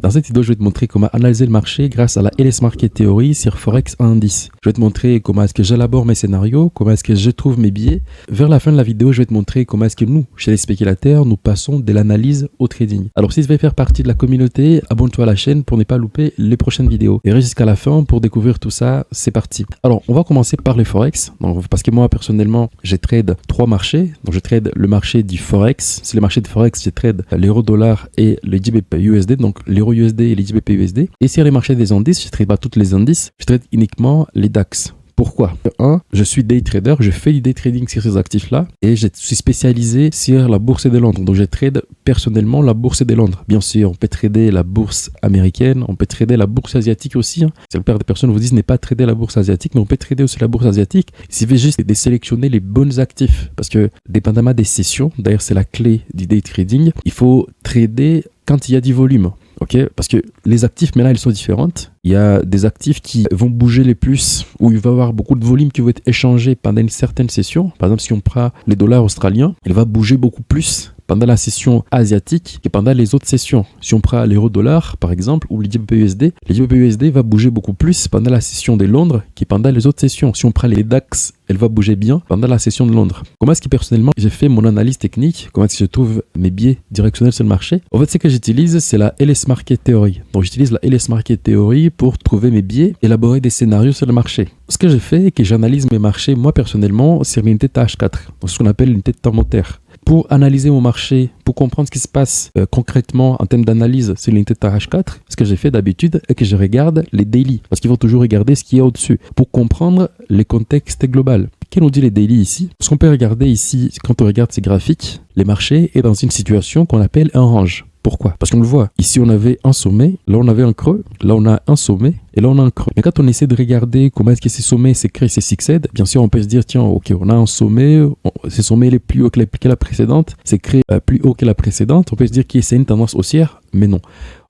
Dans cette vidéo, je vais te montrer comment analyser le marché grâce à la LS Market Theory sur Forex Indice. Je vais te montrer comment est-ce que j'élabore mes scénarios, comment est-ce que je trouve mes billets. Vers la fin de la vidéo, je vais te montrer comment est-ce que nous, chez les spéculateurs, nous passons de l'analyse au trading. Alors si tu veux faire partie de la communauté, abonne-toi à la chaîne pour ne pas louper les prochaines vidéos. Et reste jusqu'à la fin pour découvrir tout ça, c'est parti. Alors, on va commencer par les Forex. Donc, parce que moi, personnellement, je trade 3 marchés. Donc, je trade le marché du Forex. C'est le marché de Forex, je trade l'euro-dollar et le GBP USD. Donc, l'euro USD et les GBP USD. Et sur les marchés des indices, je ne trade pas tous les indices, je trade uniquement les DAX. Pourquoi? 1. Je suis day trader, je fais du day trading sur ces actifs-là et je suis spécialisé sur la bourse de Londres. Donc, je trade personnellement la bourse de Londres. Bien sûr, on peut trader la bourse américaine, on peut trader la bourse asiatique aussi. C'est la plupart des personnes vous disent n'est pas trader la bourse asiatique, mais on peut trader aussi la bourse asiatique. Il suffit juste de sélectionner les bons actifs parce que, dépendamment des sessions, d'ailleurs, c'est la clé du day trading, il faut trader quand il y a du volume. Ok, parce que les actifs, maintenant, ils sont différentes. Il y a des actifs qui vont bouger les plus, où il va y avoir beaucoup de volume qui va être échangé pendant une certaine session. Par exemple, si on prend les dollars australiens, il va bouger beaucoup plus pendant la session asiatique que pendant les autres sessions. Si on prend l'euro-dollar, par exemple, ou le GBP USD va bouger beaucoup plus pendant la session de Londres que pendant les autres sessions. Si on prend les DAX, elle va bouger bien pendant la session de Londres. Comment est-ce que personnellement, j'ai fait mon analyse technique? Comment est-ce que je trouve mes biais directionnels sur le marché? En fait, ce que j'utilise, c'est la LS Market Theory. Donc, j'utilise la LS Market Theory pour trouver mes biais, élaborer des scénarios sur le marché. Ce que je fais, c'est que j'analyse mes marchés, moi, personnellement, sur une tête H4. Donc, ce qu'on appelle une tête temps monétaire. Pour analyser mon marché, pour comprendre ce qui se passe concrètement en termes d'analyse sur l'unité de H4, ce que j'ai fait d'habitude est que je regarde les daily, parce qu'il faut toujours regarder ce qui est au-dessus, pour comprendre les contextes globaux. Qu'est-ce qu'on dit les daily ici? Parce qu'on peut regarder ici, quand on regarde ces graphiques, les marchés est dans une situation qu'on appelle un range. Pourquoi? Parce qu'on le voit. Ici, on avait un sommet, là, on avait un creux, là, on a un sommet, et là, on a un creux. Mais quand on essaie de regarder comment est-ce que ces sommets, ces creux, ces succèdent, bien sûr, on peut se dire, tiens, ok, on a un sommet, ces sommets les plus hauts que la précédente, ces creux plus hauts que la précédente, on peut se dire que c'est une tendance haussière, mais non.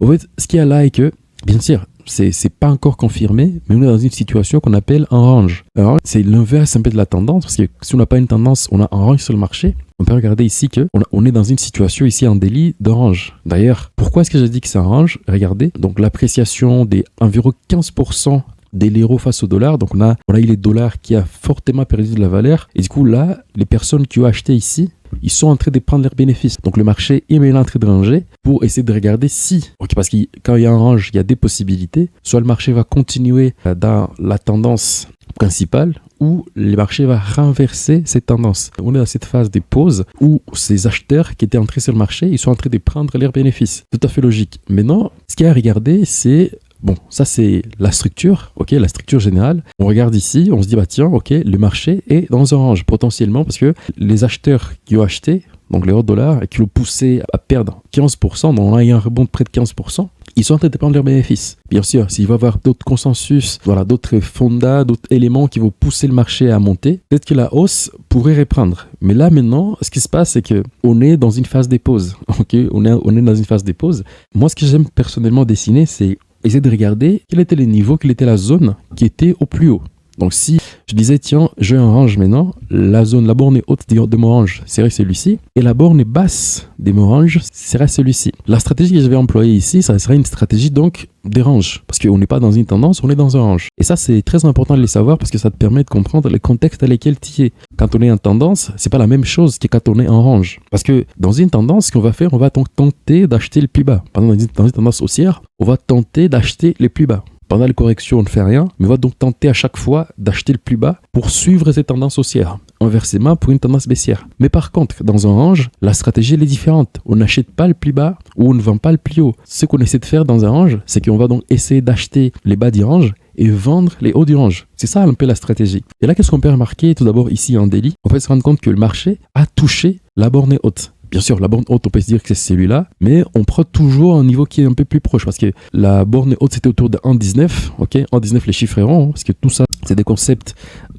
En fait, ce qu'il y a là est que, bien sûr, c'est pas encore confirmé, mais on est dans une situation qu'on appelle un range. Alors, c'est l'inverse un peu de la tendance, parce que si on n'a pas une tendance, on a un range sur le marché. On peut regarder ici qu'on est dans une situation ici en délit de range. D'ailleurs, pourquoi est-ce que je dis que c'est un range? Regardez, donc l'appréciation des environ 15% de l'euro face au dollar. Donc on a eu les dollars qui a fortement perdu de la valeur. Et du coup là, les personnes qui ont acheté ici, ils sont en train de prendre leurs bénéfices. Donc le marché est maintenant en train de ranger pour essayer de regarder si, parce que quand il y a un range, il y a des possibilités. Soit le marché va continuer dans la tendance principale, où le marché va renverser cette tendance. On est dans cette phase de pause où ces acheteurs qui étaient entrés sur le marché, ils sont en train de prendre leurs bénéfices. Tout à fait logique. Maintenant, ce qu'il y a à regarder, c'est bon, ça c'est la structure, ok, la structure générale. On regarde ici, on se dit bah tiens, ok, le marché est dans un range potentiellement parce que les acheteurs qui ont acheté, donc les euro-dollars, et qui l'ont poussé à perdre 15%, donc on a eu un rebond de près de 15%. Ils sont en train de prendre leurs bénéfices. Bien sûr, s'il va y avoir d'autres consensus, voilà, d'autres fondas, d'autres éléments qui vont pousser le marché à monter, peut-être que la hausse pourrait reprendre. Mais là, maintenant, ce qui se passe, c'est qu'on est dans une phase des pauses. Okay, on est dans une phase des pauses. Moi, ce que j'aime personnellement dessiner, c'est essayer de regarder quel était le niveau, quelle était la zone qui était au plus haut. Donc si je disais tiens j'ai un range maintenant, la borne haute de mon range serait celui-ci et la borne basse de mon range serait celui-ci. La stratégie que je vais employer ici, ça serait une stratégie donc des ranges parce qu'on n'est pas dans une tendance, on est dans un range. Et ça c'est très important de le savoir parce que ça te permet de comprendre le contexte dans lequel tu es. Quand on est en tendance, c'est pas la même chose que quand on est en range. Parce que dans une tendance, ce qu'on va faire, on va donc tenter d'acheter le plus bas. Par exemple dans une tendance haussière, on va tenter d'acheter les plus bas. Pendant la correction, on ne fait rien, mais on va donc tenter à chaque fois d'acheter le plus bas pour suivre cette tendance haussière. Inversement, pour une tendance baissière. Mais par contre, dans un range, la stratégie elle est différente. On n'achète pas le plus bas ou on ne vend pas le plus haut. Ce qu'on essaie de faire dans un range, c'est qu'on va donc essayer d'acheter les bas du range et vendre les hauts du range. C'est ça un peu la stratégie. Et là, qu'est-ce qu'on peut remarquer tout d'abord ici en daily? On peut se rendre compte que le marché a touché la borne haute. Bien sûr, la borne haute, on peut se dire que c'est celui-là, mais on prend toujours un niveau qui est un peu plus proche parce que la borne haute, c'était autour de 1,19. Ok, 1,19 les chiffres est rond, parce que tout ça, c'est des concepts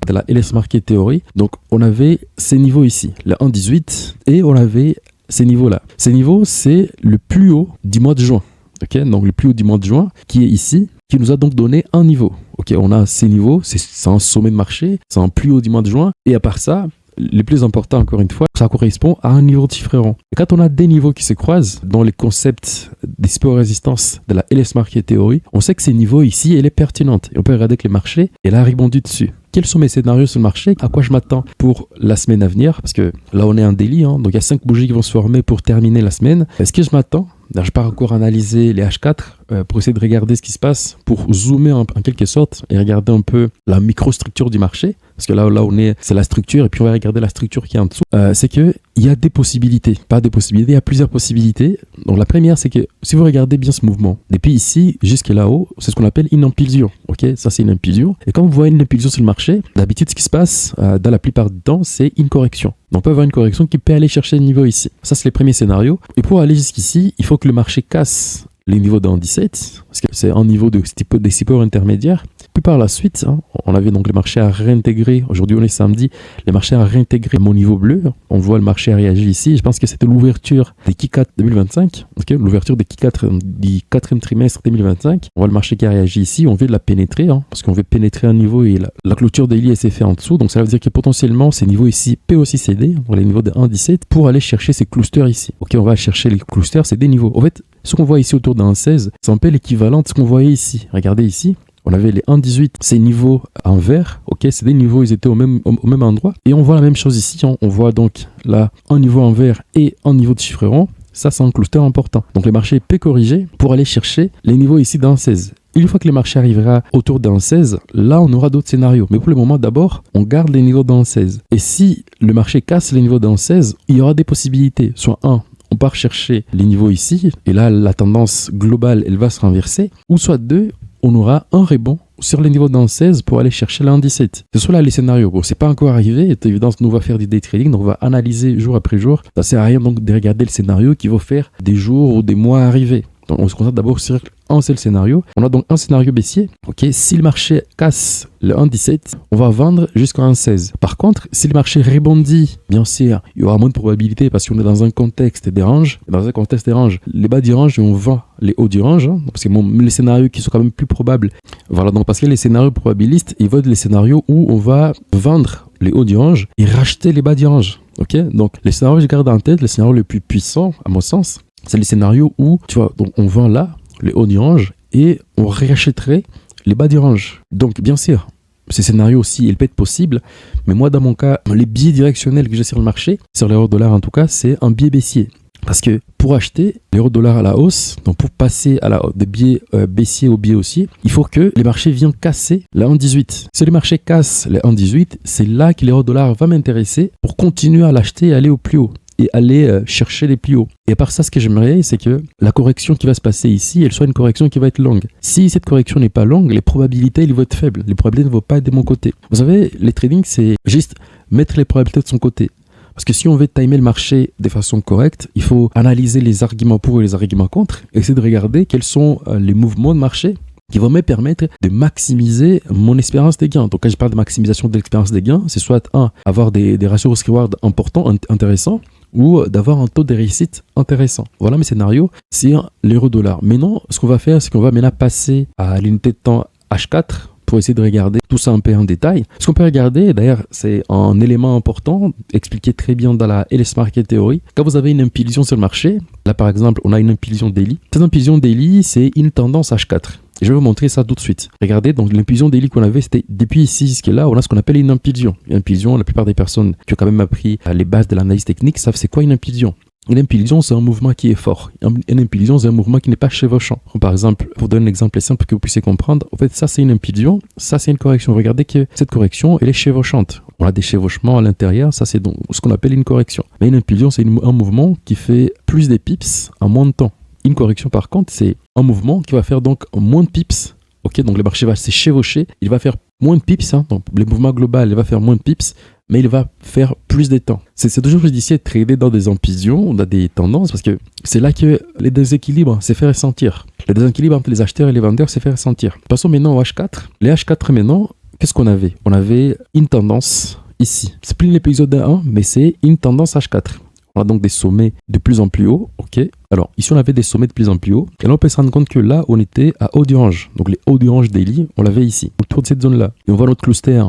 de la LS Market Theory. Donc, on avait ces niveaux ici, le 1,18, et on avait ces niveaux-là. Ces niveaux, c'est le plus haut du mois de juin. Ok, donc le plus haut du mois de juin, qui est ici, qui nous a donc donné un niveau. Ok, on a ces niveaux, c'est un sommet de marché, c'est un plus haut du mois de juin, et à part ça, les plus importants, encore une fois, ça correspond à un niveau différent. Et quand on a des niveaux qui se croisent dans les concepts des supports résistance de la LS Market Theory, on sait que ces niveaux ici, elle est pertinente. Et on peut regarder que les marchés, elle a rebondi dessus. Quels sont mes scénarios sur le marché? À quoi je m'attends pour la semaine à venir? Parce que là, on est en daily, donc il y a 5 bougies qui vont se former pour terminer la semaine. Est-ce que je m'attends? Je ne vais pas encore analyser les H4 pour essayer de regarder ce qui se passe, pour zoomer en quelque sorte et regarder un peu la microstructure du marché. Parce que là on est, c'est la structure, et puis on va regarder la structure qui est en dessous. C'est qu'il y a des possibilités, pas des possibilités, il y a plusieurs possibilités. Donc la première, c'est que si vous regardez bien ce mouvement, depuis ici jusqu'à là-haut, c'est ce qu'on appelle une impulsion. Ok, ça c'est une impulsion. Et quand vous voyez une impulsion sur le marché, d'habitude ce qui se passe dans la plupart du temps, c'est une correction. Donc on peut avoir une correction qui peut aller chercher le niveau ici. Ça c'est les premiers scénarios. Et pour aller jusqu'ici, il faut que le marché casse les niveaux d'un 17, parce que c'est un niveau de des supports intermédiaires. Puis par la suite, on avait donc le marché à réintégrer. Aujourd'hui, on est samedi. Le marché a réintégré mon niveau bleu. On voit le marché a réagi ici. Je pense que c'était l'ouverture des Q4 2025. Okay, l'ouverture des Q4 du quatrième trimestre 2025. On voit le marché qui a réagi ici. On veut de la pénétrer, parce qu'on veut pénétrer un niveau et la clôture daily s'est fait en dessous. Donc ça veut dire que potentiellement, ces niveaux ici peuvent aussi céder, dans les niveaux de 1,17, pour aller chercher ces clusters ici. Ok, on va chercher les clusters, c'est des niveaux. En fait, ce qu'on voit ici autour d'un 16, c'est un peu l'équivalent de ce qu'on voyait ici. Regardez ici. On avait les 1,18, ces niveaux en vert, ok, c'est des niveaux, ils étaient au même endroit. Et on voit la même chose ici, on voit donc là un niveau en vert et un niveau de chiffre rond. Ça, c'est un cluster important. Donc le marché peut corriger pour aller chercher les niveaux ici d'un 16. Une fois que le marché arrivera autour d'un 16, là, on aura d'autres scénarios. Mais pour le moment, d'abord, on garde les niveaux d'un 16. Et si le marché casse les niveaux d'un 16, il y aura des possibilités. Soit on part chercher les niveaux ici, et là, la tendance globale, elle va se renverser. Ou soit 2, on aura un rebond sur les niveaux d'un 16 pour aller chercher l'un 17. Ce sont là les scénarios. Bon, c'est pas encore arrivé. C'est évident, nous, on va faire du day trading, donc on va analyser jour après jour. Ça sert à rien donc de regarder le scénario qui va faire des jours ou des mois arriver. Donc, on se concentre d'abord sur un seul scénario. On a donc un scénario baissier. Ok, si le marché casse le 1,17, on va vendre jusqu'à 1,16. Par contre, si le marché rebondit, bien sûr, il y aura moins de probabilité parce qu'on est dans un contexte des ranges. Dans un contexte des ranges, les bas du range, on vend les hauts du range. Parce que les scénarios qui sont quand même plus probables. Voilà, donc parce que les scénarios probabilistes, ils votent les scénarios où on va vendre les hauts du range et racheter les bas du range. Ok, donc les scénarios que je garde en tête, les scénarios les plus puissants, à mon sens, c'est les scénarios où, tu vois, donc on vend là les hauts du range et on rachèterait les bas du range. Donc, bien sûr, ces scénarios aussi, ils peuvent être possibles. Mais moi, dans mon cas, les biais directionnels que j'ai sur le marché, sur l'euro-dollar en tout cas, c'est un biais baissier. Parce que pour acheter l'euro-dollar à la hausse, donc pour passer à des biais baissiers au biais haussier, il faut que les marchés viennent casser la 1,18. Si les marchés cassent les 1,18, c'est là que l'euro-dollar va m'intéresser pour continuer à l'acheter et aller au plus haut. Et aller chercher les plus hauts. Et à part ça, ce que j'aimerais, c'est que la correction qui va se passer ici, elle soit une correction qui va être longue. Si cette correction n'est pas longue, les probabilités, elles vont être faibles. Les probabilités ne vont pas être de mon côté. Vous savez, les trading, c'est juste mettre les probabilités de son côté. Parce que si on veut timer le marché de façon correcte, il faut analyser les arguments pour et les arguments contre, et essayer de regarder quels sont les mouvements de marché qui vont me permettre de maximiser mon espérance des gains. Donc quand je parle de maximisation de l'expérience des gains, c'est soit avoir des ratios risk-reward importants, intéressants, ou d'avoir un taux de réussite intéressant. Voilà mes scénarios sur l'euro-dollar. Maintenant, ce qu'on va faire, c'est qu'on va maintenant passer à l'unité de temps H4 pour essayer de regarder tout ça un peu en détail. Ce qu'on peut regarder, d'ailleurs, c'est un élément important, expliqué très bien dans la LS Market Theory. Quand vous avez une impulsion sur le marché, là par exemple, on a une impulsion daily. Cette impulsion daily, c'est une tendance H4. Et je vais vous montrer ça tout de suite. Regardez, donc l'impulsion daily qu'on avait, c'était depuis ici jusqu'à là, on a ce qu'on appelle une impulsion. Une impulsion, la plupart des personnes qui ont quand même appris les bases de l'analyse technique savent c'est quoi une impulsion. Une impulsion, c'est un mouvement qui est fort. Une impulsion, c'est un mouvement qui n'est pas chevauchant. Par exemple, pour donner un exemple simple que vous puissiez comprendre, en fait, ça c'est une impulsion, ça c'est une correction. Regardez que cette correction, elle est chevauchante. On a des chevauchements à l'intérieur, ça c'est donc ce qu'on appelle une correction. Mais une impulsion, c'est un mouvement qui fait plus de pips en moins de temps. Une correction, par contre, c'est un mouvement qui va faire donc moins de pips. Ok, donc le marché va se chevaucher, il va faire moins de pips. Donc le mouvement global, il va faire moins de pips, mais il va faire plus de temps. C'est toujours judicieux de trader dans des impulsions, dans des tendances, parce que c'est là que les déséquilibres se fait ressentir. Les déséquilibres entre les acheteurs et les vendeurs se fait ressentir. Passons maintenant au H4. Les H4 maintenant, qu'est-ce qu'on avait? On avait une tendance ici. C'est plus l'épisode 1, mais c'est une tendance H4. On a donc des sommets de plus en plus hauts, ok. Alors, ici, on avait des sommets de plus en plus hauts. Et là, on peut se rendre compte que là, on était à haut du range. Donc, les hauts du range daily, on l'avait ici, autour de cette zone-là. Et on voit notre cluster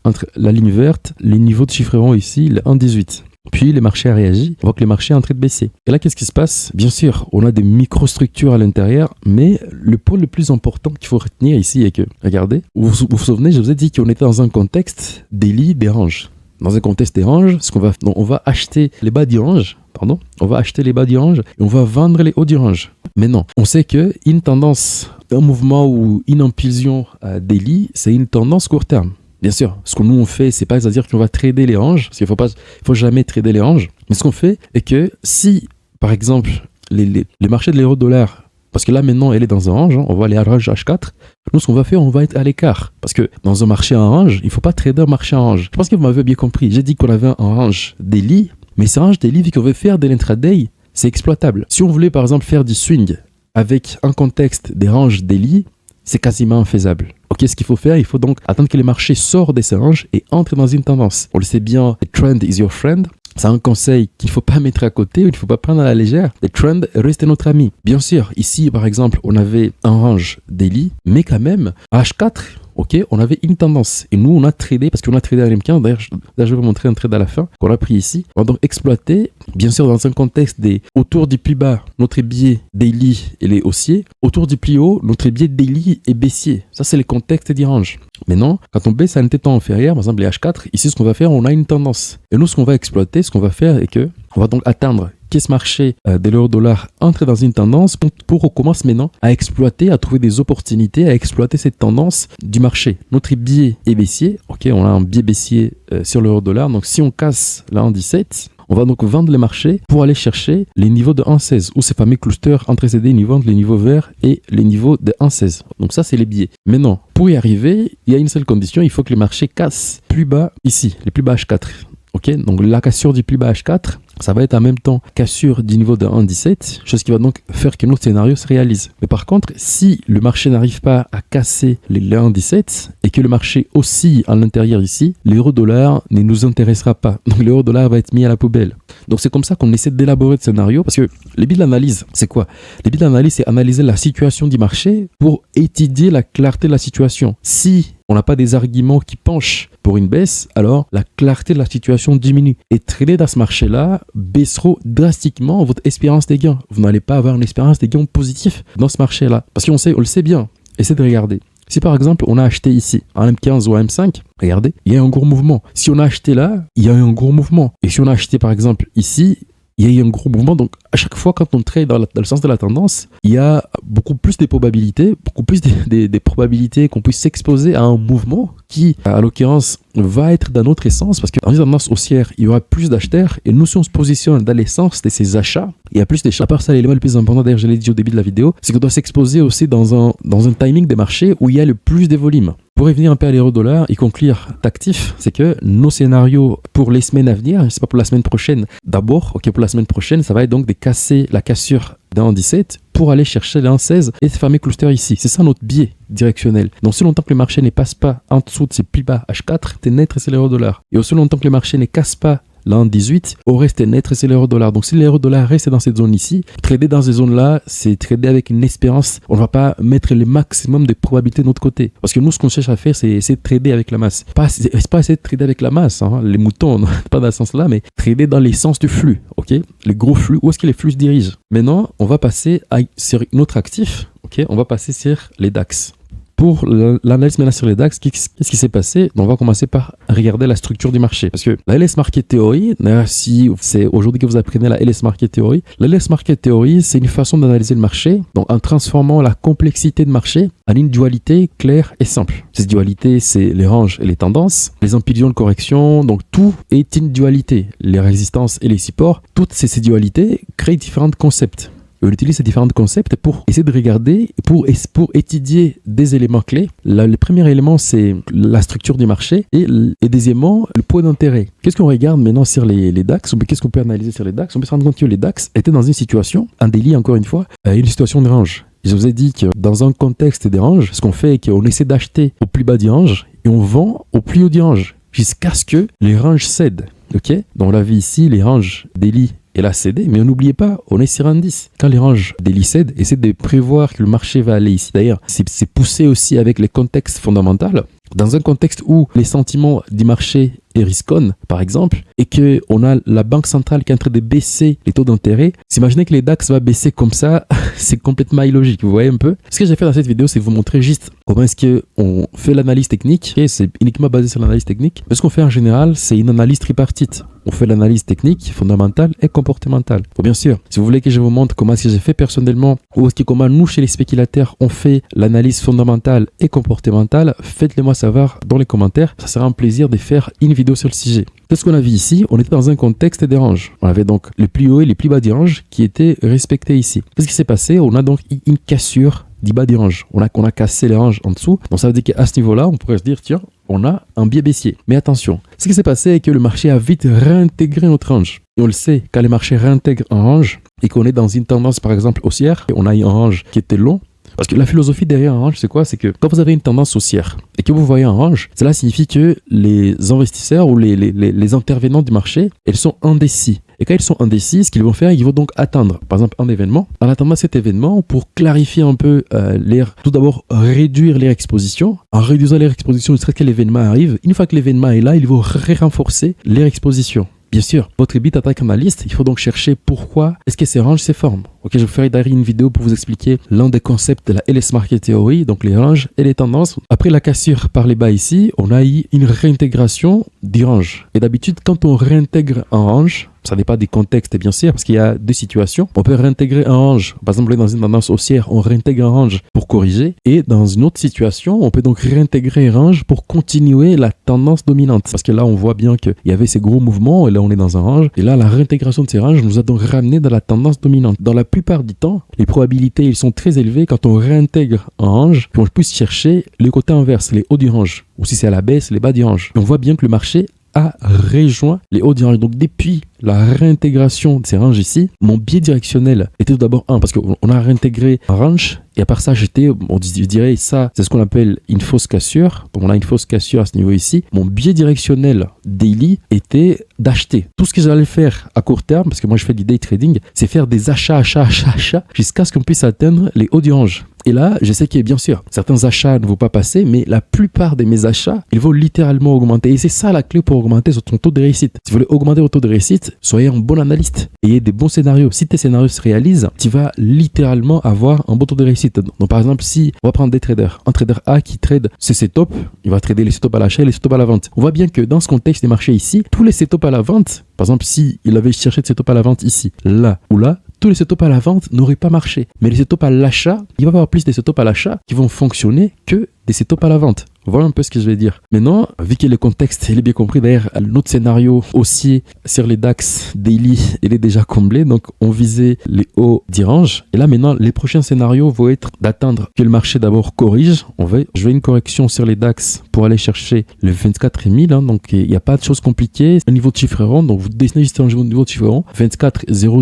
entre la ligne verte, les niveaux de chiffrement ici, le 1,18. Puis le marché a réagi, on voit que le marché est en train de baisser. Et là, qu'est-ce qui se passe? Bien sûr, on a des microstructures à l'intérieur, mais le point le plus important qu'il faut retenir ici est que, regardez, vous vous souvenez, je vous ai dit qu'on était dans un contexte daily des ranges. Dans un contexte des ranges, on va acheter les bas du range, on va acheter les bas du range et on va vendre les hauts du range. Mais non, on sait que une tendance, un mouvement ou une impulsion daily, c'est une tendance court terme. Bien sûr, ce que nous on fait, c'est pas c'est-à-dire qu'on va trader les ranges, parce qu'il faut jamais trader les ranges. Mais ce qu'on fait est que si, par exemple, les marchés de l'euro-dollar, parce que là maintenant elle est dans un range, on va aller à range H4, nous ce qu'on va faire, on va être à l'écart. Parce que dans un marché en range, il ne faut pas trader un marché en range. Je pense que vous m'avez bien compris. J'ai dit qu'on avait un range daily, mais ce range daily, vu qu'on veut faire de l'intraday, c'est exploitable. Si on voulait par exemple faire du swing avec un contexte des ranges daily, c'est quasiment infaisable. Ok, ce qu'il faut faire, il faut donc attendre que les marchés sortent de ces ranges et entrent dans une tendance. On le sait bien, the trend is your friend. C'est un conseil qu'il ne faut pas mettre à côté ou qu'il ne faut pas prendre à la légère. The trend reste notre ami. Bien sûr, ici par exemple, on avait un range daily, mais quand même, H4, ok, on avait une tendance. Et nous, on a tradé, parce qu'on a tradé à l'M15, d'ailleurs, je vais vous montrer un trade à la fin, qu'on a pris ici. On va donc exploiter, bien sûr, dans un contexte des autour du plus bas, notre biais daily, il est haussier. Autour du plus haut, notre biais daily est baissier. Ça, c'est le contexte des ranges. Maintenant, quand on baisse à un temps inférieur, par exemple les H4, ici, ce qu'on va faire, on a une tendance. Et nous, ce qu'on va exploiter, ce qu'on va faire est que on va donc atteindre que ce marché de l'euro-dollar entre dans une tendance pour qu'on commence maintenant à exploiter, à trouver des opportunités, à exploiter cette tendance du marché. Notre biais est baissier, ok, on a un biais baissier sur l'euro-dollar, donc si on casse la 1,17, on va donc vendre les marchés pour aller chercher les niveaux de 1,16 ou ces fameux clusters antécédés niveaux entre les niveaux verts et les niveaux de 1,16. Donc ça, c'est les biais. Maintenant, pour y arriver, il y a une seule condition, il faut que les marchés cassent plus bas ici, les plus bas H4. Ok, donc la cassure du plus bas H4, ça va être en même temps cassure du niveau de 1,17, chose qui va donc faire que notre scénario se réalise. Mais par contre, si le marché n'arrive pas à casser les 1,17 et que le marché oscille à l'intérieur ici, l'euro-dollar ne nous intéressera pas. Donc l'euro-dollar va être mis à la poubelle. Donc c'est comme ça qu'on essaie d'élaborer le scénario, parce que les billes d'analyse, c'est quoi? Les billes d'analyse, c'est analyser la situation du marché pour étudier la clarté de la situation. Si on n'a pas des arguments qui penchent pour une baisse, alors la clarté de la situation diminue. Et trader dans ce marché-là baissera drastiquement votre espérance des gains. Vous n'allez pas avoir une espérance des gains positive dans ce marché-là. Parce qu'on le sait bien. Essayez de regarder. Si par exemple on a acheté ici un M15 ou un M5, regardez, il y a un gros mouvement. Si on a acheté là, il y a eu un gros mouvement. Et si on a acheté par exemple ici, il y a eu un gros mouvement. Donc à chaque fois quand on trade dans le sens de la tendance, il y a beaucoup plus de probabilités, des probabilités qu'on puisse s'exposer à un mouvement qui, à l'occurrence, va être dans notre essence, parce qu'en une tendance haussière, il y aura plus d'acheteurs, et nous, si on se positionne dans l'essence de ces achats, il y a plus d'achats. À part ça, l'élément le plus important, d'ailleurs, je l'ai dit au début de la vidéo, c'est qu'on doit s'exposer aussi dans un timing des marchés où il y a le plus de volume. Pour revenir un peu à l'euro-dollar et conclure tactif, c'est que nos scénarios pour les semaines à venir, c'est pas pour la semaine prochaine d'abord, ok, pour la semaine prochaine, ça va être donc de casser la cassure d'un 17 pour aller chercher les 1,16 et ce fameux cluster ici. C'est ça notre biais directionnel. Donc, si longtemps que le marché ne passe pas en dessous de ces plus bas H4, t'es net c'est l'euro-dollar. Et aussi longtemps que le marché ne casse pas la 1,18, au reste net c'est l'euro-dollar. Donc, si l'euro-dollar reste dans cette zone ici, trader dans ces zones-là, c'est trader avec une espérance. On ne va pas mettre le maximum de probabilités de notre côté. Parce que nous, ce qu'on cherche à faire, c'est essayer de trader avec la masse. C'est pas essayer de trader avec la masse, hein. Les moutons, pas dans ce sens-là, mais trader dans l'essence du flux. Ok, les gros flux, où est-ce que les flux se dirigent? Maintenant, on va passer sur notre actif. Ok, on va passer sur les DAX. Pour l'analyse maintenant sur les DAX, qu'est-ce qui s'est passé? On va commencer par regarder la structure du marché. Parce que la LS Market Theory, si c'est aujourd'hui que vous apprenez la LS Market Theory, la LS Market Theory, c'est une façon d'analyser le marché, donc en transformant la complexité de marché en une dualité claire et simple. Cette dualité, c'est les ranges et les tendances, les impulsions de correction, donc tout est une dualité. Les résistances et les supports, toutes ces dualités créent différents concepts. On utilise ces différents concepts pour essayer de regarder, pour étudier des éléments clés. Le premier élément, c'est la structure du marché et deuxièmement, le point d'intérêt. Qu'est-ce qu'on regarde maintenant sur les DAX? Qu'est-ce qu'on peut analyser sur les DAX? On peut se rendre compte que les DAX étaient dans une situation, un délit encore une fois, une situation de range. Je vous ai dit que dans un contexte des ranges, ce qu'on fait est qu'on essaie d'acheter au plus bas du range et on vend au plus haut du range jusqu'à ce que les ranges cèdent. Ok? Donc on l'a vu ici, les ranges daily et là cédé, mais n'oubliez pas, on est sur un 10. Quand les ranges daily cèdent, essayez de prévoir que le marché va aller ici. D'ailleurs, c'est poussé aussi avec les contextes fondamentaux. Dans un contexte où les sentiments du marché est risquent, par exemple, et qu'on a la banque centrale qui est en train de baisser les taux d'intérêt, s'imaginer que les DAX va baisser comme ça, c'est complètement illogique, vous voyez un peu. Ce que j'ai fait dans cette vidéo, c'est vous montrer juste comment est-ce qu'on fait l'analyse technique, et c'est uniquement basé sur l'analyse technique. Ce qu'on fait en général, c'est une analyse tripartite. On fait l'analyse technique, fondamentale et comportementale. Bon, bien sûr, si vous voulez que je vous montre comment est-ce que j'ai fait personnellement, ou est-ce que comment nous, chez les spéculateurs, on fait l'analyse fondamentale et comportementale, faites-le moi savoir dans les commentaires. Ça sera un plaisir de faire une vidéo sur le sujet. Qu'est-ce qu'on a vu ici? On était dans un contexte des ranges. On avait donc les plus hauts et les plus bas des ranges qui étaient respectés ici. Qu'est-ce qui s'est passé? On a donc une cassure du bas des ranges. On a cassé les ranges en dessous. Donc ça veut dire qu'à ce niveau-là, on pourrait se dire, tiens, on a un biais baissier. Mais attention, ce qui s'est passé est que le marché a vite réintégré notre range. Et on le sait, quand les marchés réintègrent un range et qu'on est dans une tendance, par exemple, haussière, et on a eu un range qui était long, parce que la philosophie derrière un range, c'est quoi? C'est que quand vous avez une tendance haussière et que vous voyez un range, cela signifie que les investisseurs ou les intervenants du marché, ils sont indécis. Et quand ils sont indécis, ce qu'ils vont faire, ils vont donc attendre, par exemple, un événement. En attendant cet événement, pour clarifier un peu tout d'abord, réduire leur exposition. En réduisant leur exposition, jusqu'à ce que l'événement arrive. Une fois que l'événement est là, ils vont renforcer leur exposition. Bien sûr, votre bit attaque analyste, il faut donc chercher pourquoi est-ce que ces ranges se forment. Ok, je vous ferai d'ailleurs une vidéo pour vous expliquer l'un des concepts de la LS Market Theory, donc les ranges et les tendances. Après la cassure par les bas ici, on a eu une réintégration du range. Et d'habitude, quand on réintègre un range, ça dépend des contextes bien sûr, parce qu'il y a deux situations. On peut réintégrer un range, par exemple dans une tendance haussière, on réintègre un range pour corriger. Et dans une autre situation, on peut donc réintégrer un range pour continuer la tendance dominante. Parce que là, on voit bien qu'il y avait ces gros mouvements, et là, on est dans un range. Et là, la réintégration de ces ranges nous a donc ramené dans la tendance dominante. Dans la plupart du temps, les probabilités, ils sont très élevées quand on réintègre un range, qu'on puisse chercher les côtés inverses, les hauts du range. Ou si c'est à la baisse, les bas du range. Et on voit bien que le marché a rejoint les hauts du range. Donc depuis la réintégration de ces ranges ici, mon biais directionnel était tout d'abord parce qu'on a réintégré un range et à part ça, je dirais ça, c'est ce qu'on appelle une fausse cassure. Donc on a une fausse cassure à ce niveau ici. Mon biais directionnel daily était d'acheter. Tout ce que j'allais faire à court terme, parce que moi je fais du day trading, c'est faire des achats jusqu'à ce qu'on puisse atteindre les hauts du range. Et là, je sais que bien sûr, certains achats ne vont pas passer, mais la plupart de mes achats, ils vont littéralement augmenter. Et c'est ça la clé pour augmenter ton taux de réussite. Si vous voulez augmenter votre taux de réussite, soyez un bon analyste. Ayez des bons scénarios. Si tes scénarios se réalisent, tu vas littéralement avoir un bon taux de réussite. Donc par exemple, si on va prendre des traders, un trader A qui trade ses setups, il va trader les setups à l'achat et les setups à la vente. On voit bien que dans ce contexte des marchés ici, tous les setups à la vente, par exemple, si il avait cherché de setups à la vente ici, là ou là, tous les setups à la vente n'auraient pas marché. Mais les setups à l'achat, il va y avoir plus des setups à l'achat qui vont fonctionner que des setups à la vente. Voilà un peu ce que je vais dire. Maintenant, vu que le contexte, il est bien compris, d'ailleurs, notre scénario haussier sur les DAX daily, il est déjà comblé. Donc, on visait les hauts du range. Et là, maintenant, les prochains scénarios vont être d'attendre que le marché d'abord corrige. Je vais une correction sur les DAX pour aller chercher le 24 000. Hein. Donc, il n'y a pas de choses compliquées. Un niveau de chiffre rond. Donc, vous dessinez juste un niveau de chiffre rond. 24 000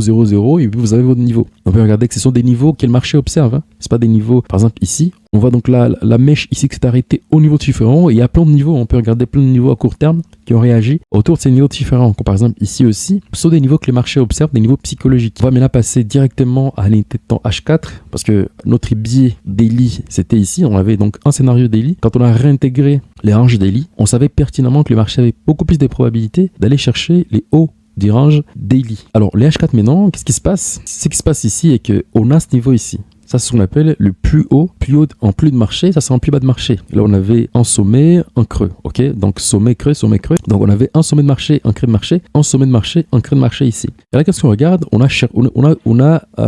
et puis vous avez votre niveau. On peut regarder que ce sont des niveaux que le marché observe. Hein. Ce pas des niveaux, par exemple, ici. On voit donc là, la mèche ici qui s'est arrêtée au niveau de chiffre rond. Et il y a plein de niveaux. On peut regarder plein de niveaux à court terme qui ont réagi autour de ces niveaux différents. Comme par exemple ici aussi, ce sont des niveaux que les marchés observent, des niveaux psychologiques. On va maintenant passer directement à l'unité de temps H4 parce que notre biais daily, c'était ici. On avait donc un scénario daily. Quand on a réintégré les ranges daily, on savait pertinemment que le marché avait beaucoup plus de probabilités d'aller chercher les hauts du range daily. Alors les H4 maintenant, qu'est-ce qui se passe? Ce qui se passe ici est qu'on a ce niveau ici. Ça, c'est ce qu'on appelle le plus haut en plus de marché. Ça, c'est en plus bas de marché. Là, on avait un sommet, un creux. OK? Donc, sommet, creux, sommet, creux. Donc, on avait un sommet de marché, un creux de marché, un sommet de marché, un creux de marché ici. Et là, qu'est-ce qu'on regarde? On a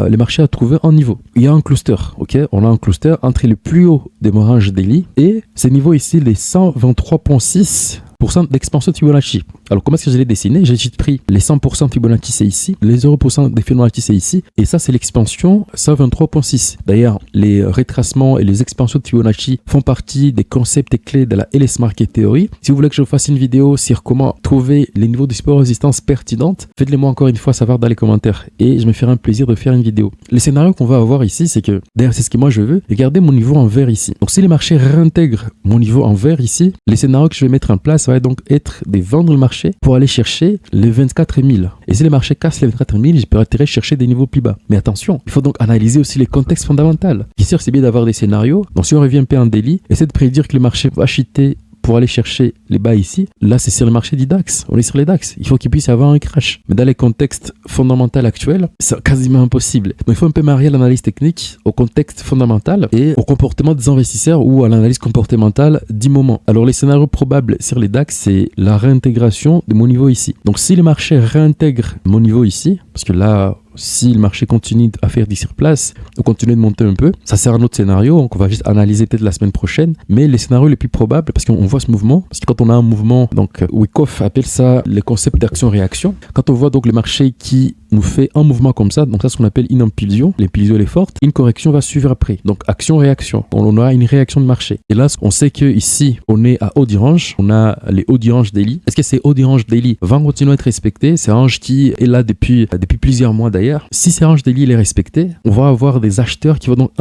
les marchés à trouver un niveau. Il y a un cluster. OK? On a un cluster entre le plus haut des ranges daily et ces niveaux ici, les 123,6% d'expansion de Fibonacci. Alors, comment est-ce que je l'ai dessiné? J'ai pris les 100% de Fibonacci, c'est ici. Les 0% de Fibonacci, c'est ici. Et ça, c'est l'expansion 123,6. D'ailleurs, les retracements et les expansions de Fibonacci font partie des concepts et clés de la LS Market Theory. Si vous voulez que je vous fasse une vidéo sur comment trouver les niveaux de support résistance pertinentes, faites-le moi encore une fois savoir dans les commentaires. Et je me ferai un plaisir de faire une vidéo. Les scénarios qu'on va avoir ici, c'est que, d'ailleurs, c'est ce que moi je veux. Regardez mon niveau en vert ici. Donc, si les marchés réintègrent mon niveau en vert ici, les scénarios que je vais mettre en place, ça va donc être de vendre le marché pour aller chercher les 24 000. Et si les marchés cassent les 24 000, je peux atterrir chercher des niveaux plus bas. Mais attention, il faut donc analyser aussi les contextes fondamentaux. Bien sûr, c'est bien d'avoir des scénarios. Donc si on revient un peu en daily, essaie de prédire que le marché va chuter pour aller chercher les bas ici. Là, c'est sur le marché du DAX. On est sur les DAX. Il faut qu'il puisse y avoir un crash. Mais dans les contextes fondamentaux actuels, c'est quasiment impossible. Donc, il faut un peu marier l'analyse technique au contexte fondamental et au comportement des investisseurs ou à l'analyse comportementale du moment. Alors, les scénarios probables sur les DAX, c'est la réintégration de mon niveau ici. Donc, si le marché réintègre mon niveau ici, parce que là, si le marché continue à faire du surplace ou continue de monter un peu, ça c'est un autre scénario, donc on va juste analyser peut-être la semaine prochaine, mais les scénarios les plus probables, parce qu'on voit ce mouvement, parce que quand on a un mouvement, donc Wyckoff appelle ça le concept d'action-réaction, quand on voit donc le marché qui nous fait un mouvement comme ça, donc ça c'est ce qu'on appelle une impulsion, l'impulsion elle est forte, une correction va suivre après, donc action-réaction, on aura une réaction de marché. Et là, on sait que ici on est à haut du range, on a les hauts du range daily. Est-ce que ces hauts du range daily vont continuer à être respectés? C'est un range qui est là depuis plusieurs mois d'ailleurs. Si ces ranges daily est respecté, on va avoir des acheteurs qui vont donc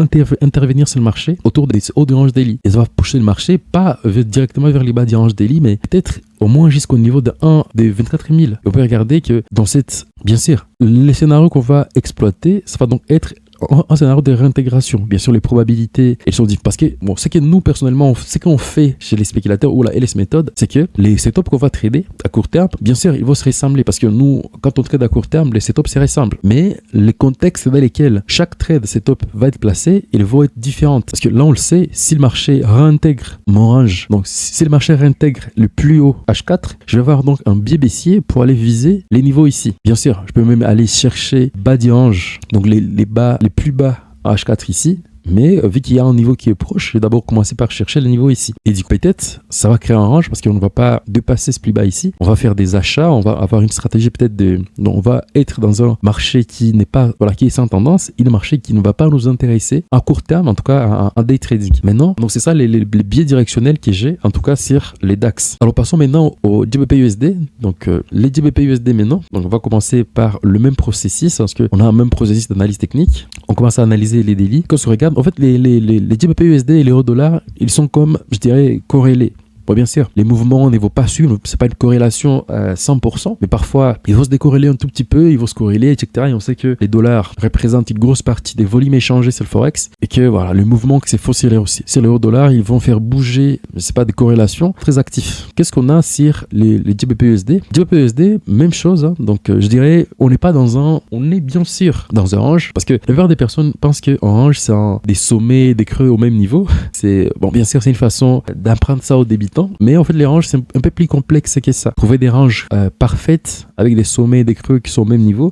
intervenir sur le marché autour des hauts du range daily. Et ça va pousser le marché, pas directement vers les bas du range daily, mais peut-être au moins jusqu'au niveau des 24 000. Et on peut regarder que dans bien sûr, les scénarios qu'on va exploiter, ça va donc être un scénario de réintégration. Bien sûr, les probabilités, elles sont différentes. Parce que, bon, ce que nous, personnellement, ce qu'on fait chez les spéculateurs ou la LS méthode, c'est que les setups qu'on va trader à court terme, bien sûr, ils vont se ressembler. Parce que nous, quand on trade à court terme, les setups se ressemblent. Mais les contextes dans lesquels chaque trade setup va être placé, ils vont être différents. Parce que là, on le sait, si le marché réintègre mon range, donc si le marché réintègre le plus haut H4, je vais avoir donc un biais baissier pour aller viser les niveaux ici. Bien sûr, je peux même aller chercher bas du range, donc les plus bas à H4 ici, mais vu qu'il y a un niveau qui est proche, je vais d'abord commencer par chercher le niveau ici. Et du coup, peut-être, ça va créer un range parce qu'on ne va pas dépasser ce plus bas ici. On va faire des achats, on va avoir une stratégie peut-être donc on va être dans un marché qui n'est pas, qui est sans tendance, et un marché qui ne va pas nous intéresser à court terme, en tout cas en day trading. Maintenant, donc c'est ça les biais directionnels que j'ai, en tout cas sur les DAX. Alors passons maintenant au GBP/USD. Donc les GBP/USD maintenant, donc on va commencer par le même processus parce qu'on a un même processus d'analyse technique. On commence à analyser les délits. Quand on se regarde, en fait, les GBP/USD et l'euro-dollar, ils sont comme, je dirais, corrélés. Bon, bien sûr, les mouvements ne vont pas suivre, c'est pas une corrélation à 100%, mais parfois, ils vont se décorréler un tout petit peu, ils vont se corréler, etc. Et on sait que les dollars représentent une grosse partie des volumes échangés sur le Forex et que, voilà, le mouvement que c'est faux sur l'euro-dollar, ils vont faire bouger, c'est pas des corrélations très actifs. Qu'est-ce qu'on a sur les GBP/USD? GBP/USD, même chose, hein. Donc, je dirais, on est bien sûr dans un range, parce que la plupart des personnes pensent qu'un range, c'est des sommets, des creux au même niveau. Bien sûr, c'est une façon d'apprendre ça aux débutants. Mais en fait, les ranges, c'est un peu plus complexe que ça. Trouver des ranges parfaites avec des sommets et des creux qui sont au même niveau,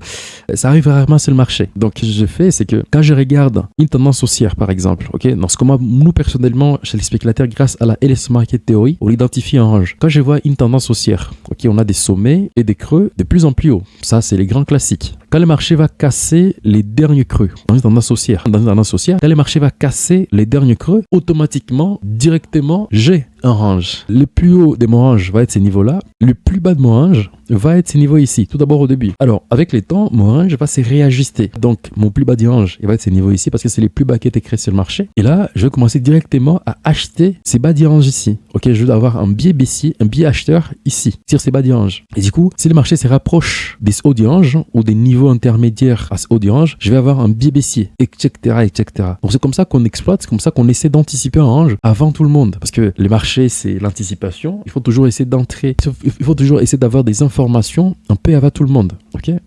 ça arrive rarement sur le marché. Donc, ce que je fais, c'est que quand je regarde une tendance haussière, par exemple, dans ce qu'on nous, personnellement, chez les spéculateurs, grâce à la LS Market Theory, on identifie un range. Quand je vois une tendance haussière, on a des sommets et des creux de plus en plus hauts. Ça, c'est les grands classiques. Quand le marché va casser les derniers creux, dans une tendance haussière, quand le marché va casser les derniers creux, automatiquement, directement, j'ai un range. Le plus haut de mon range va être ces niveaux-là. Le plus bas de mon range va être ces niveaux ici, tout d'abord au début. Alors, avec les temps, mon range va se réajuster. Donc, mon plus bas du range, il va être ces niveaux ici parce que c'est les plus bas qui étaient créés sur le marché. Et là, je vais commencer directement à acheter ces bas du range ici. Je vais avoir un biais baissier, un biais acheteur ici, sur ces bas du range. Et du coup, si le marché se rapproche des hauts du range ou des niveaux intermédiaires à ce haut du range, je vais avoir un biais baissier, etc., etc. Donc, c'est comme ça qu'on exploite, c'est comme ça qu'on essaie d'anticiper un range avant tout le monde. Parce que les marchés, c'est l'anticipation. Il faut toujours essayer d'entrer, il faut toujours essayer d'avoir des informations un peu avant tout le monde.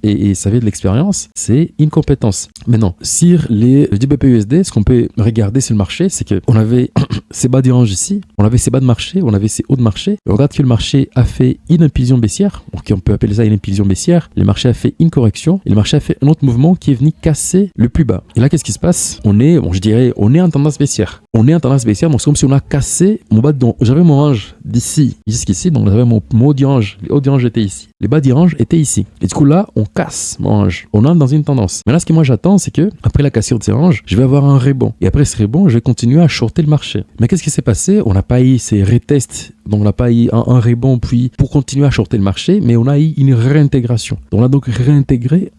Et ça vient de l'expérience, c'est une compétence. Maintenant, sur les GBP/USD, ce qu'on peut regarder sur le marché, c'est qu'on avait ces bas du range ici, on avait ces bas de marché, on avait ces hauts de marché. On regarde que le marché a fait une impulsion baissière, on peut appeler ça une impulsion baissière. Le marché a fait une correction et le marché a fait un autre mouvement qui est venu casser le plus bas. Et là, qu'est-ce qui se passe? On est en tendance baissière. Donc c'est comme si on a cassé mon bas de range. J'avais mon range d'ici jusqu'ici, donc j'avais mon haut du range. Les hauts du range étaient ici. Les bas du range étaient ici. Et du coup, là, on casse mon range. On entre dans une tendance. Mais là, ce que moi j'attends, c'est que après la cassure de ces ranges, je vais avoir un rebond. Et après ce rebond, je vais continuer à shorter le marché. Mais qu'est-ce qui s'est passé? On n'a pas eu ces retests. Donc, on n'a pas eu un rebond puis pour continuer à shorter le marché, mais on a eu une réintégration. Donc, on a donc réintégré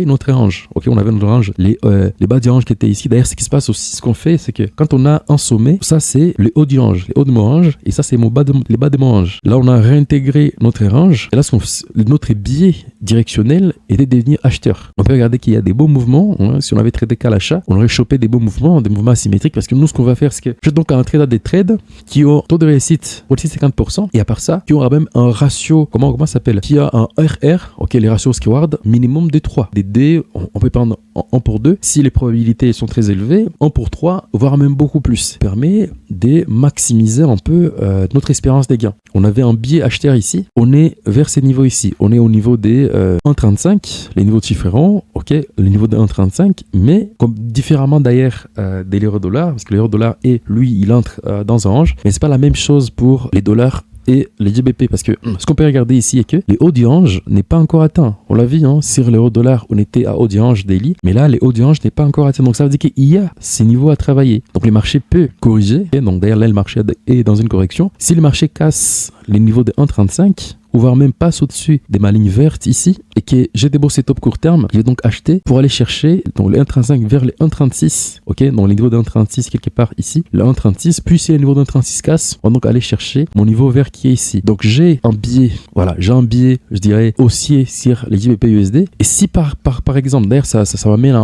notre range. On avait notre range, les bas du range qui étaient ici. D'ailleurs, ce qui se passe aussi, ce qu'on fait, c'est que quand on a un sommet, ça c'est le haut du range, les hauts de mon range, et ça c'est les bas de mon range. Là, on a réintégré notre range. Et là, notre biais directionnel était de devenir acheteur. On peut regarder qu'il y a des beaux mouvements. Hein. Si on avait traité qu'à l'achat, on aurait chopé des beaux mouvements asymétriques, parce que nous, ce qu'on va faire, c'est que je vais donc entrer dans des trades qui ont taux de réussite au-dessus de 50%, et à part ça, qui ont même un ratio, comment ça s'appelle, qui a un RR, ok, les ratios Skyward, minimum de 3. Des D, on peut prendre 1 pour 2. Si les probabilités sont très élevées, 1 pour 3, voire même beaucoup plus. Ça permet de maximiser un peu notre espérance des gains. On avait un biais acheteur ici, on est vers ces niveaux ici. On est au niveau des 1,35, les niveaux différents, ok, le niveau de 1,35, mais comme différemment d'ailleurs de l'euro-dollar, parce que l'euro-dollar lui, il entre dans un range, mais c'est pas la même chose pour les dollars et les GBP, parce que ce qu'on peut regarder ici est que les hauts du range n'est pas encore atteint. On l'a vu, hein, sur l'euro-dollar, on était à haut du range daily, mais là, les hauts du range n'est pas encore atteint. Donc ça veut dire qu'il y a ces niveaux à travailler. Donc les marchés peuvent corriger. Et donc d'ailleurs, là, le marché est dans une correction. Si le marché casse les niveaux de 1,35, ou voire même passe au-dessus de ma ligne verte ici, et que j'ai des beaux setups court terme, je vais donc acheter pour aller chercher donc les 1,35 vers les 1,36, ok, donc les niveaux de 1,36 quelque part ici, le 1,36, puis si le niveau de 1,36 casse, on va donc aller chercher mon niveau vert qui est ici. Donc j'ai un biais, je dirais, haussier sur les GBP USD, et si par exemple, d'ailleurs ça m'amène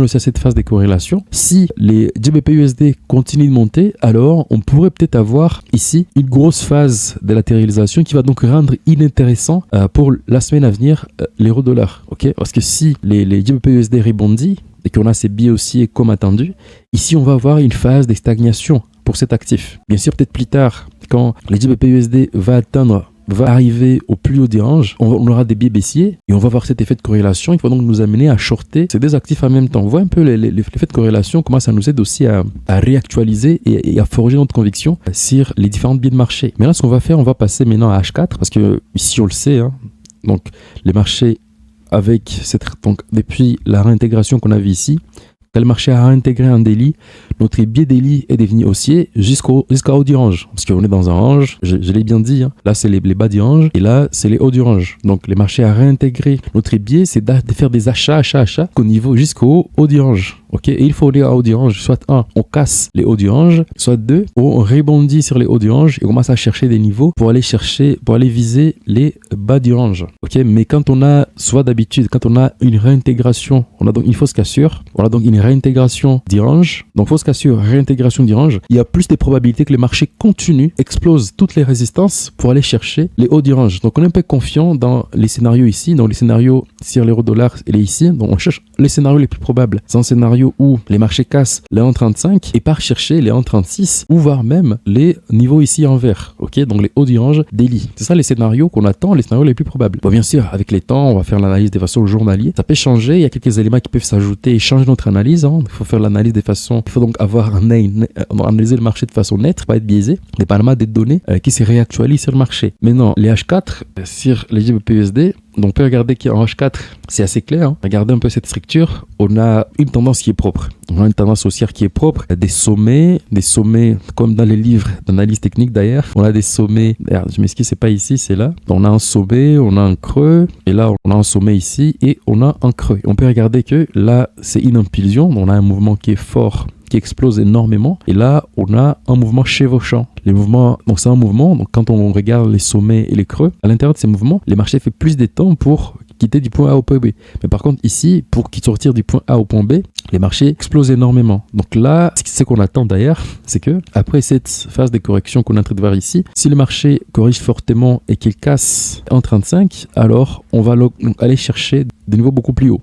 aussi à cette phase de corrélation, si les GBP USD continuent de monter, alors on pourrait peut-être avoir ici une grosse phase de latéralisation qui va donc rendre inintéressant pour la semaine à venir l'euro-dollar, ok, parce que si les GBP USD rebondissent et qu'on a ces biais haussiers comme attendu, ici on va avoir une phase de stagnation pour cet actif. Bien sûr, peut-être plus tard, quand les GBP USD va arriver au plus haut des ranges, on aura des biais baissiers et on va voir cet effet de corrélation. Il faut donc nous amener à shorter ces deux actifs en même temps. On voit un peu l'effet de corrélation, comment ça nous aide aussi à réactualiser et à forger notre conviction sur les différentes biais de marché. Mais là, ce qu'on va faire, on va passer maintenant à H4, parce que ici on le sait, hein, donc les marchés donc depuis la réintégration qu'on a vue ici, quand le marché a réintégré un daily, notre biais daily est devenu haussier jusqu'à haut du range. Parce qu'on est dans un range, je l'ai bien dit, hein. Là c'est les bas du range et là c'est les hauts du range. Donc les marchés a réintégré notre biais, c'est de faire des achats au niveau jusqu'au haut du range. Ok, et il faut aller à haut du range, soit 1, on casse les hauts du range, soit 2, on rebondit sur les hauts du range et on commence à chercher des niveaux pour aller viser les bas du range. Ok, mais quand on a, soit d'habitude, quand on a une réintégration, on a donc une fausse cassure, on a donc une réintégration du range, donc fausse cassure, réintégration du range, il y a plus de probabilités que le marché continue, explose toutes les résistances pour aller chercher les hauts du range. Donc on est un peu confiant dans les scénarios ici, dans les scénarios sur l'euro-dollar, il est ici, donc on cherche les scénarios les plus probables. C'est un scénario où les marchés cassent les 1,35 et part chercher les 1,36 ou voire même les niveaux ici en vert, ok, donc les hauts du range daily. C'est ça les scénarios qu'on attend, les scénarios les plus probables. Bon, bien sûr, avec les temps, on va faire l'analyse de façon journalière. Ça peut changer, il y a quelques éléments qui peuvent s'ajouter et changer notre analyse. Hein. Il faut faire l'analyse de façon, il faut donc avoir analyser le marché de façon nette, pas être biaisé, dépendamment des données qui se réactualisent sur le marché. Maintenant, les H4 sur les GBP USD, donc on peut regarder qu'en H4, c'est assez clair. Hein. Regardez un peu cette structure. On a une tendance qui est propre. On a une tendance haussière qui est propre. Des sommets comme dans les livres d'analyse technique d'ailleurs. On a des sommets. Je m'excuse, c'est pas ici, c'est là. On a un sommet, on a un creux. Et là, on a un sommet ici et on a un creux. On peut regarder que là, c'est une impulsion. On a un mouvement qui est fort, qui explose énormément. Et là, on a un mouvement chevauchant. Les mouvements, donc c'est un mouvement, donc quand on regarde les sommets et les creux, à l'intérieur de ces mouvements, les marchés font plus de temps pour quitter du point A au point B. Mais par contre, ici, pour sortir du point A au point B, les marchés explosent énormément. Donc là, ce qu'on attend d'ailleurs, c'est que après cette phase de correction qu'on est en train de voir ici, si le marché corrige fortement et qu'il casse 1,35, alors on va aller chercher des niveaux beaucoup plus hauts.